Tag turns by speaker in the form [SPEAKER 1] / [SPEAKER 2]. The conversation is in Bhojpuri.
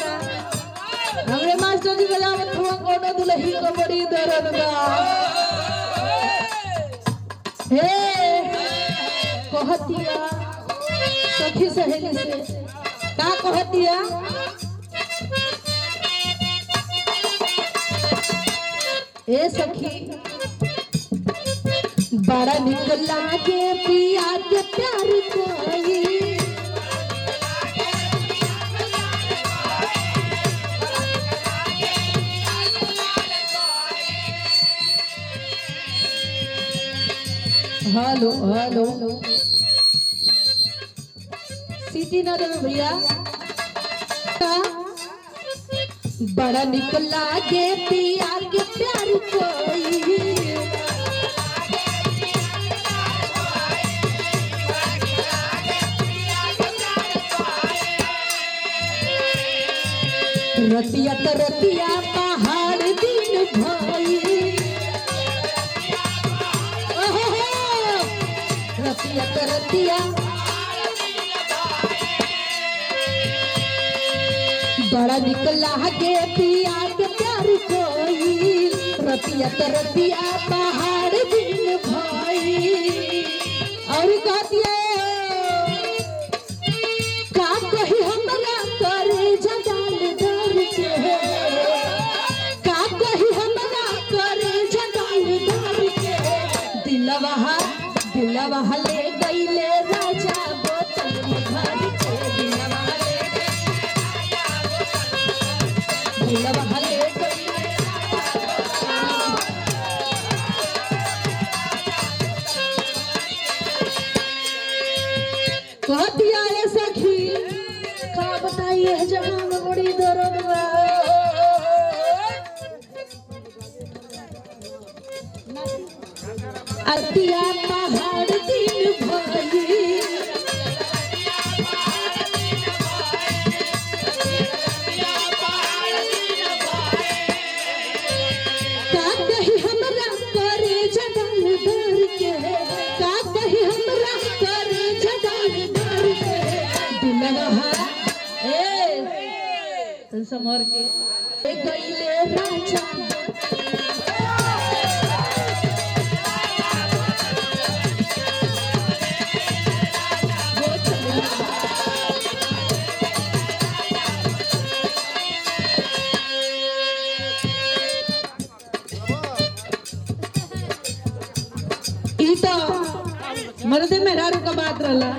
[SPEAKER 1] गाना हमरे मास्टर जी बजावत हुआ कोनो दुल्ही को बड़ी दर्द बा। हे कहतिया सखी सहेली से का कहतिया ए सखी बड़ा निक लागे पिया के प्यार कोई हेलो हेलो सीटी ना दे भैया बड़ा निक लागे पिया के प्यार कोई रतिया त रतिया पहाड़ दिन भाई रतिया त रतिया बड़ा निक लागे पिया के प्यार कोई रतिया त रतिया पहाड़ दिन भाई। और कहतिया का कही हमरा करे जगाल दर के का कही हमरा करे जगाल दर के दिलवा ले गईले राजा बोतल में भर के दिलवा ले गईले कह दिया ये सखी का बताइए जहां में बड़ी दर्द बा। अतिया पहाड़ दिन भाई का कही हमरा करे जगाल दर के का कही हमरा करे जगाल दर के दिलवा ए समर के गईले राजा मर्दे मेहरारू का बात रहला